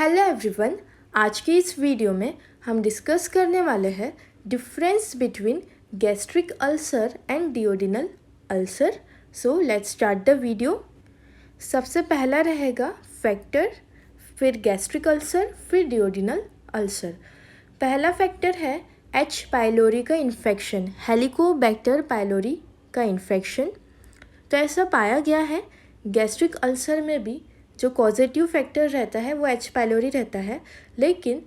Hello everyone, आज के इस वीडियो में हम डिस्कस करने वाले हैं difference between gastric ulcer and duodenal ulcer. So let's start the video. सबसे पहला रहेगा फैक्टर, फिर गैस्ट्रिक अल्सर, फिर डिओडिनल अल्सर। पहला फैक्टर है एच पाइलोरी का इन्फेक्शन, हेलिकोबैक्टर पाइलोरी का इन्फेक्शन। तो ऐसा पाया गया है गैस्ट्रिक अल्सर में भी जो कॉजेटिव फैक्टर रहता है वो एच पाइलोरी रहता है, लेकिन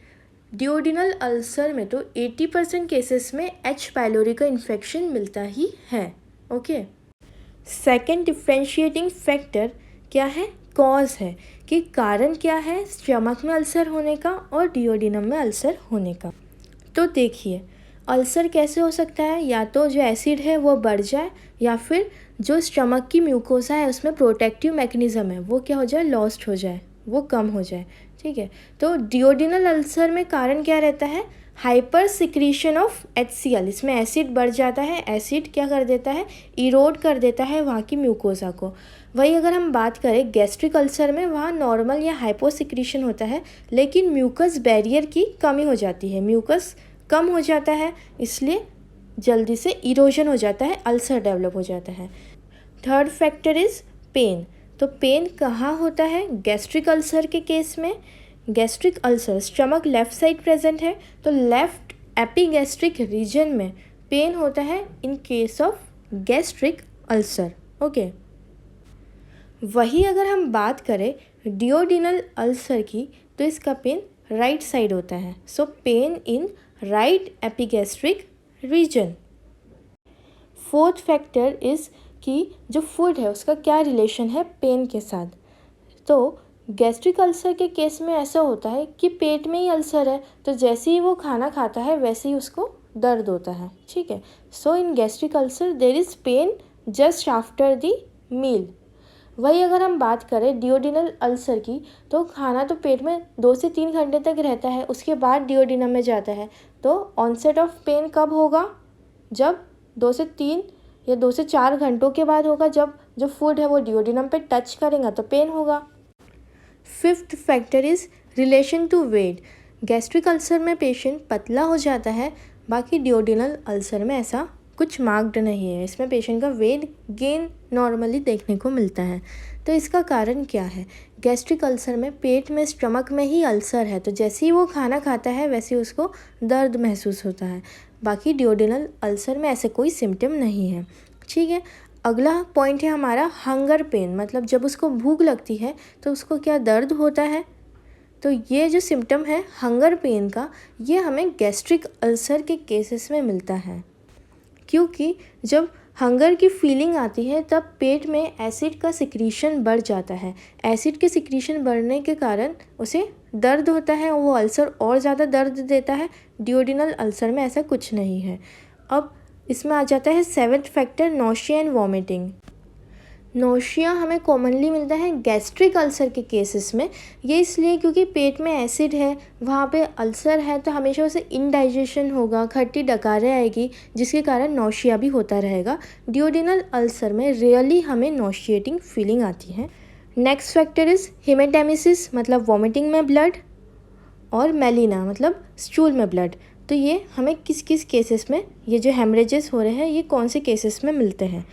डिओडिनल अल्सर में तो 80% केसेस में एच पाइलोरी का इन्फेक्शन मिलता ही है। ओके, सेकेंड डिफ्रेंशिएटिंग फैक्टर क्या है? कॉज है कि कारण क्या है स्टमक में अल्सर होने का और डिओडिनम में अल्सर होने का। तो देखिए, अल्सर कैसे हो सकता है? या तो जो एसिड है वो बढ़ जाए, या फिर जो स्टमक की म्यूकोसा है उसमें प्रोटेक्टिव मैकेनिज्म है वो क्या हो जाए, लॉस्ट हो जाए, वो कम हो जाए। ठीक है, तो डिओडिनल अल्सर में कारण क्या रहता है? Hyper secretion of HCl। इसमें एसिड बढ़ जाता है, एसिड क्या कर देता है, इरोड कर देता है वहाँ की म्यूकोसा को। वही अगर हम बात करें गैस्ट्रिक अल्सर में, वहाँ नॉर्मल या हाइपो सिक्रीशन होता है, लेकिन म्यूकस बैरियर की कमी हो जाती है, म्यूकस कम हो जाता है, इसलिए जल्दी से इरोजन हो जाता है, अल्सर डेवलप हो जाता है। Third factor is pain. तो पेन कहाँ होता है? गैस्ट्रिक अल्सर के केस में gastric ulcer stomach left side present है, तो लेफ़्ट एपिगैस्ट्रिक रीजन में पेन होता है in case of gastric ulcer. Okay, वही अगर हम बात करें डिओडिनल अल्सर की, तो इसका पेन राइट साइड होता है। So pain in right epigastric region. Fourth factor is कि जो फूड है उसका क्या रिलेशन है पेन के साथ। तो गैस्ट्रिक अल्सर के केस में ऐसा होता है कि पेट में ही अल्सर है, तो जैसे ही वो खाना खाता है वैसे ही उसको दर्द होता है। ठीक है, so in gastric ulcer there is pain just after the meal. वही अगर हम बात करें डिओडिनल अल्सर की, तो खाना तो पेट में 2 से 3 घंटे तक रहता है, उसके बाद डिओडिनम में जाता है। तो ऑनसेट ऑफ पेन कब होगा? जब 2 से 3 या 2 से 4 घंटों के बाद होगा, जब जो फूड है वो डिओडिनम पे टच करेगा तो पेन होगा। Fifth factor is relation to weight. Gastric ulcer में पेशेंट पतला हो जाता है, बाकी डिओडिनल अल्सर में ऐसा कुछ मार्क्ड नहीं है, इसमें पेशेंट का वेट गेन नॉर्मली देखने को मिलता है। तो इसका कारण क्या है? गैस्ट्रिक अल्सर में पेट में स्टमक में ही अल्सर है, तो जैसे ही वो खाना खाता है वैसे ही उसको दर्द महसूस होता है, बाकी डिओडिनल अल्सर में ऐसे कोई सिम्टम नहीं है। ठीक है, अगला पॉइंट है हमारा हंगर पेन, मतलब जब उसको भूख लगती है तो उसको क्या दर्द होता है। तो ये जो सिम्टम है हंगर पेन का, ये हमें गैस्ट्रिक अल्सर के केसेस में मिलता है, क्योंकि जब हंगर की फीलिंग आती है तब पेट में एसिड का सिक्रीशन बढ़ जाता है। एसिड के सिक्रीशन बढ़ने के कारण उसे दर्द होता है, वो अल्सर और ज़्यादा दर्द देता है। डिओडिनल अल्सर में ऐसा कुछ नहीं है। अब इसमें आ जाता है seventh factor, nausea and vomiting. Nausea हमें कॉमनली मिलता है गैस्ट्रिक अल्सर के केसेस में। ये इसलिए क्योंकि पेट में एसिड है, वहाँ पे अल्सर है, तो हमेशा उसे इनडाइजेशन होगा, खट्टी डकारें आएगी, जिसके कारण नोशिया भी होता रहेगा। डिओडिनल अल्सर में रियली हमें नोशिएटिंग फीलिंग आती है। नेक्स्ट फैक्टर इज़ हिमेटेमिसिस, मतलब वॉमिटिंग में ब्लड, और मेलिना मतलब स्टूल में ब्लड। तो ये हमें किस किस केसेस में, ये जो हेमरेजेस हो रहे हैं ये कौन से केसेस में मिलते हैं?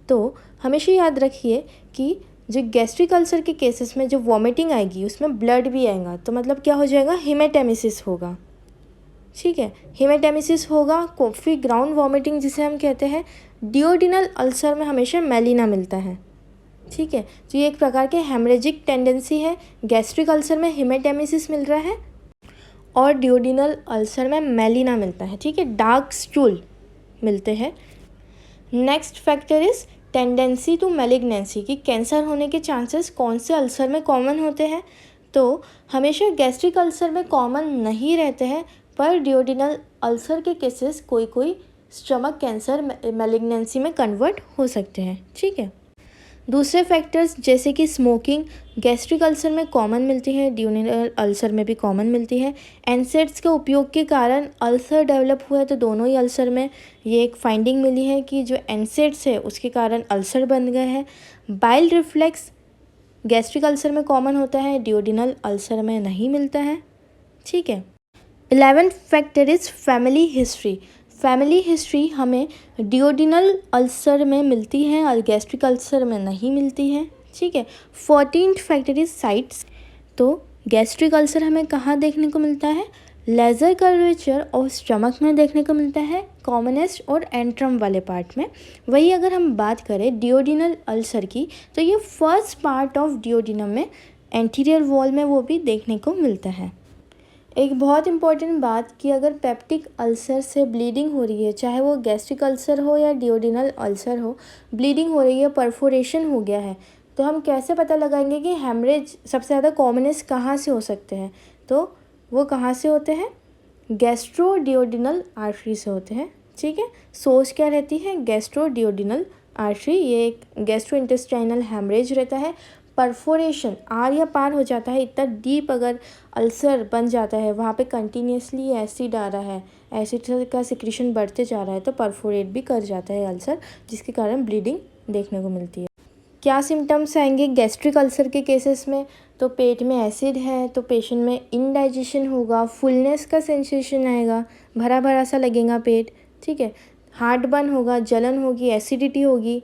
तो हमेशा याद रखिए कि जो गैस्ट्रिक अल्सर के केसेस में जो वॉमिटिंग आएगी उसमें ब्लड भी आएगा, तो मतलब क्या हो जाएगा, हिमेटेमिसिस होगा। ठीक है, हिमेटेमिसिस होगा, फिर ग्राउंड वॉमिटिंग जिसे हम कहते हैं। डिओडिनल अल्सर में हमेशा मेलिना मिलता है। ठीक है, तो ये एक प्रकार के हेमरेजिक टेंडेंसी है। गैस्ट्रिक अल्सर में हिमेटेमिसिस मिल रहा है और डिओडिनल अल्सर में मेलिना मिलता है। ठीक है, डार्क स्टूल मिलते हैं। Next factor is tendency to malignancy, कि कैंसर होने के चांसेस कौन से अल्सर में कॉमन होते हैं। तो हमेशा गैस्ट्रिक अल्सर में कॉमन नहीं रहते हैं, पर डिओडिनल अल्सर के केसेस कोई कोई स्टमक कैंसर मैलिग्नेंसी में कन्वर्ट हो सकते हैं। ठीक है, दूसरे फैक्टर्स जैसे कि स्मोकिंग गैस्ट्रिक अल्सर में कॉमन मिलती है, डिओडिनल अल्सर में भी कॉमन मिलती है। एनसेड्स के उपयोग के कारण अल्सर डेवलप हुआ है, तो दोनों ही अल्सर में ये एक फाइंडिंग मिली है कि जो एनसेड्स है उसके कारण अल्सर बन गए हैं। बाइल रिफ्लेक्स गैस्ट्रिक अल्सर में कॉमन होता है, डिओडिनल अल्सर में नहीं मिलता है, ठीक है। 11th factor is family history. Family history हमें डिओडिनल अल्सर में मिलती है और गैस्ट्रिक अल्सर में नहीं मिलती है, ठीक है। 14th factor is sites. तो गैस्ट्रिक अल्सर हमें कहाँ देखने को मिलता है? लेजर कर्वेचर और स्टमक में देखने को मिलता है, कॉमनेस्ट और एंट्रम वाले पार्ट में। वही अगर हम बात करें डिओडिनल अल्सर की, तो ये फर्स्ट पार्ट ऑफ डिओडिनम में एंटीरियर वॉल में वो भी देखने को मिलता है। एक बहुत इंपॉर्टेंट बात कि अगर पेप्टिक अल्सर से ब्लीडिंग हो रही है, चाहे वो गैस्ट्रिक अल्सर हो या डिओडिनल अल्सर हो, ब्लीडिंग हो रही है, परफोरेशन हो गया है, तो हम कैसे पता लगाएंगे कि हेमरेज सबसे ज़्यादा कॉमनेस्ट कहाँ से हो सकते हैं? तो वो कहाँ से होते हैं? गैस्ट्रोडिओडिनल आर्टरी से होते हैं, ठीक है। सोर्स क्या रहती है? गैस्ट्रोडिओडिनल आर्टरी। ये एक गैस्ट्रोइंटेस्टाइनल हेमरेज रहता है। परफोरेशन आर या पार हो जाता है, इतना डीप अगर अल्सर बन जाता है, वहाँ पे कंटिन्यूसली एसिड आ रहा है, एसिड का सिक्रीशन बढ़ते जा रहा है, तो परफोरेट भी कर जाता है अल्सर, जिसके कारण ब्लीडिंग देखने को मिलती है। क्या सिम्टम्स आएंगे गैस्ट्रिक अल्सर के केसेस में? तो पेट में एसिड है तो पेशेंट में इनडाइजेशन होगा, फुलनेस का सेंसेशन आएगा, भरा भरा सा लगेगा पेट, ठीक है। हार्ट बर्न होगा, जलन होगी, एसिडिटी होगी।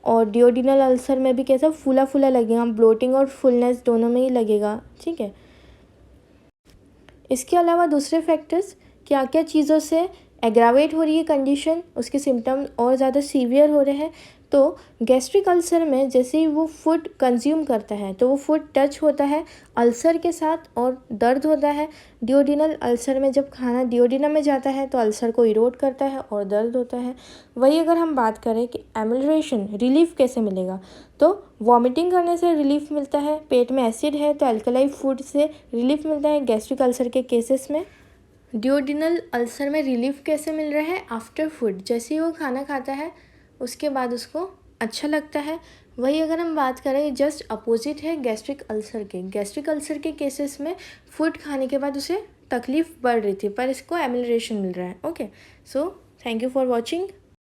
और डिओडिनल अल्सर में भी कैसा फूला फूला लगेगा, ब्लोटिंग और फुलनेस दोनों में ही लगेगा, ठीक है। इसके अलावा दूसरे फैक्टर्स क्या क्या चीज़ों से एग्रावेट हो रही है कंडीशन, उसके सिम्टम और ज़्यादा सीवियर हो रहे हैं? तो गैस्ट्रिक अल्सर में जैसे ही वो फूड कंज्यूम करता है तो वो फूड टच होता है अल्सर के साथ और दर्द होता है। डिओडिनल अल्सर में जब खाना डिओडिनम में जाता है तो अल्सर को इरोड करता है और दर्द होता है। वही अगर हम बात करें कि एमल्ट्रेशन रिलीफ कैसे मिलेगा, तो वॉमिटिंग करने से रिलीफ मिलता है, पेट में एसिड है तो अल्कलाई फूड से रिलीफ मिलता है गैस्ट्रिक अल्सर के केसेस में। डिओडिनल अल्सर में रिलीफ कैसे मिल रहा है? आफ्टर फूड, जैसे ही वो खाना खाता है उसके बाद उसको अच्छा लगता है। वही अगर हम बात करें जस्ट अपोजिट है गैस्ट्रिक अल्सर के। गैस्ट्रिक अल्सर के केसेस में फूड खाने के बाद उसे तकलीफ़ बढ़ रही थी, पर इसको एमल्ट्रेशन मिल रहा है। Okay, so thank you for watching.